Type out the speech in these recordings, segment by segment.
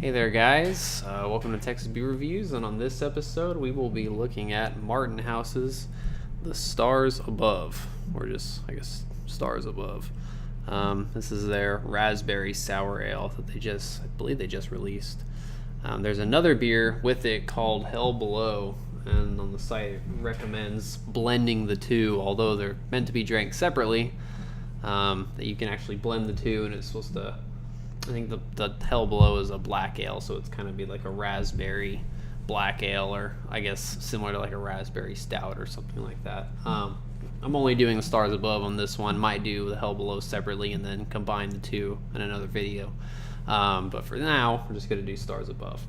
Hey there guys, welcome to Texas Beer Reviews, and on this episode we will be looking at Martin House's The Stars Above, or just, I guess, Stars Above. This is their raspberry sour ale that I believe they just released. There's another beer with it called Hell Below, and on the site it recommends blending the two, although they're meant to be drank separately, that you can actually blend the two, and it's supposed to, I think the Hell Below is a black ale, so it's kind of be like a raspberry black ale, or I guess similar to like a raspberry stout or something like that. I'm only doing the Stars Above on this one. Might do the Hell Below separately and then combine the two in another video. But for now, we're just going to do Stars Above.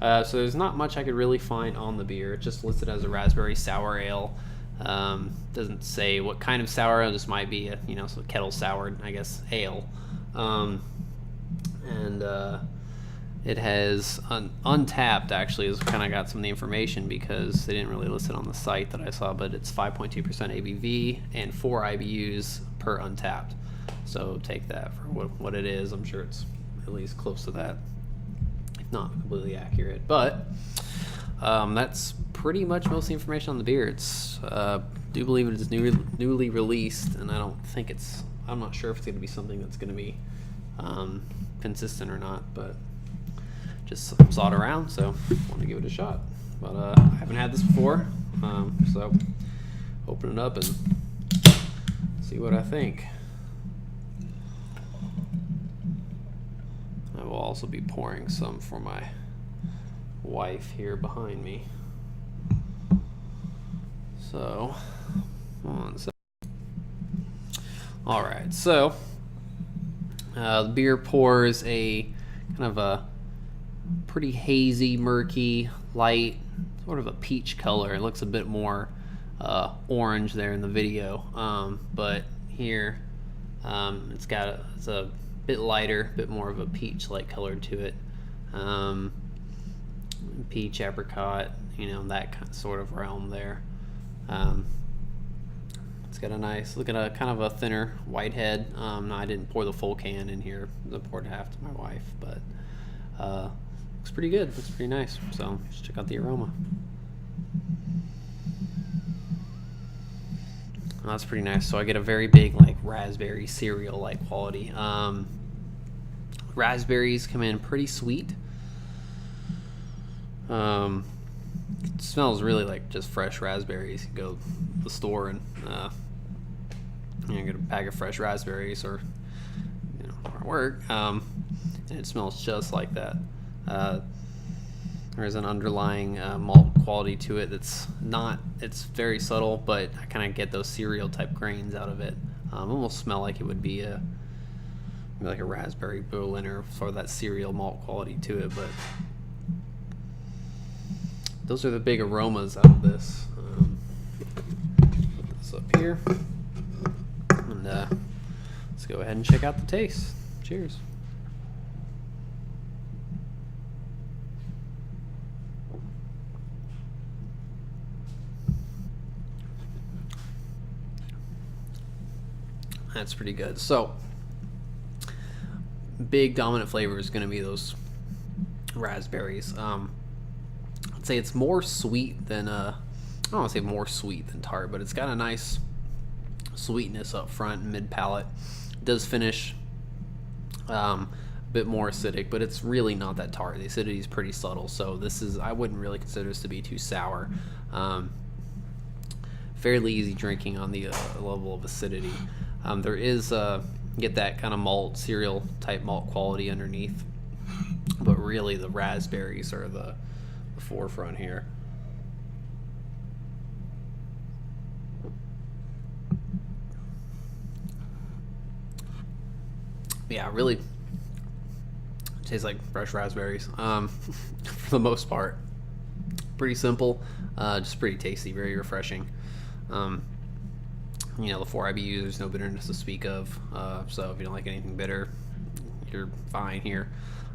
So there's not much I could really find on the beer. It's just listed as a raspberry sour ale. Doesn't say what kind of sour ale. This might be a, so kettle soured, I guess, ale. And it has untapped, actually, is kind of got some of the information because they didn't really list it on the site that I saw, but it's 5.2% ABV and 4 IBUs per untapped. So take that for what it is. I'm sure it's at least close to that, if not completely accurate. But that's pretty much most of the information on the beer. It's do believe it is newly released, and I'm not sure if it's going to be something that's going to be consistent or not, but just saw it around, so want to give it a shot. But I haven't had this before, so open it up and see what I think. I will also be pouring some for my wife here behind me. So, one second. All right, so the beer pours a kind of a pretty hazy, murky, light, sort of a peach color. It looks a bit more orange there in the video, but here it's a bit lighter, a bit more of a peach-like color to it. Peach, apricot, that sort of realm there. It's got a nice, look at a kind of a thinner white head. I didn't pour the full can in here. I poured half to my wife, but looks pretty good. Looks pretty nice. So let's check out the aroma. Oh, that's pretty nice. So I get a very big like raspberry cereal-like quality. Raspberries come in pretty sweet. It smells really like just fresh raspberries. You go to the store and get a bag of fresh raspberries, or at work, and it smells just like that. There's an underlying malt quality to it that's not, it's very subtle, but I kind of get those cereal type grains out of it. Almost smell like it would be maybe like a raspberry Berliner, sort of that cereal malt quality to it. But those are the big aromas out of this. Put this up here, and let's go ahead and check out the taste. Cheers. That's pretty good. So, big dominant flavor is going to be those raspberries. I'd say it's more sweet than I don't want to say more sweet than tart, but it's got a nice sweetness up front and mid palate. It does finish a bit more acidic, but it's really not that tart. The acidity is pretty subtle, so I wouldn't really consider this to be too sour. Fairly easy drinking on the level of acidity. There is get that kind of malt, cereal type malt quality underneath, but really the raspberries are the forefront here. Yeah, really tastes like fresh raspberries for the most part. Pretty simple, just pretty tasty, very refreshing. The 4 IBUs, there's no bitterness to speak of, so if you don't like anything bitter, you're fine here.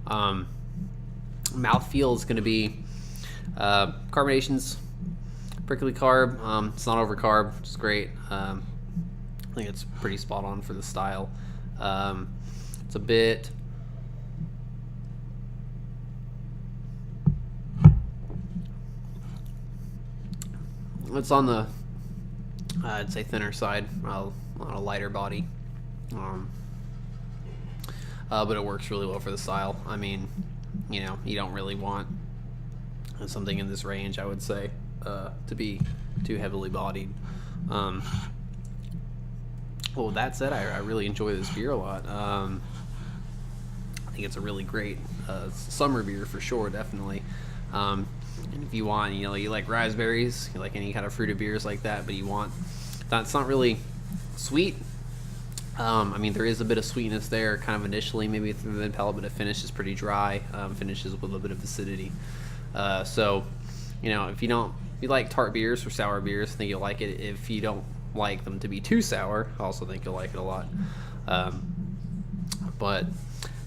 Mouthfeel is going to be carbonation's prickly carb. It's not over carb, which is great. I think it's pretty spot on for the style. It's a bit It's on the, I'd say, thinner side, on a lighter body. But it works really well for the style. I mean, you don't really want something in this range, I would say, to be too heavily bodied. Well, with that said, I really enjoy this beer a lot. I think it's a really great summer beer for sure, definitely. And if you want, you like raspberries, you like any kind of fruited beers like that, but it's not really sweet. I mean, there is a bit of sweetness there, kind of initially, maybe through the mid palate, but it finishes pretty dry. Finishes with a bit of acidity. So, if you like tart beers or sour beers, I think you'll like it. If you don't like them to be too sour, I also think you'll like it a lot. But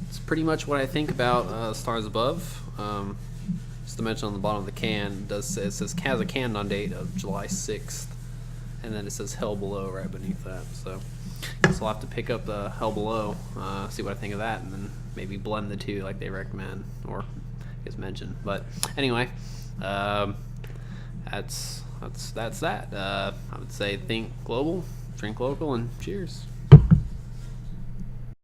it's pretty much what I think about Stars Above. Just to mention on the bottom of the can, it says has a can on date of July 6th, and then it says Hell Below right beneath that. So I'll have to pick up the Hell Below, see what I think of that, and then maybe blend the two like they recommend or is mentioned. But anyway, that's that. I would say think global, drink local, and cheers.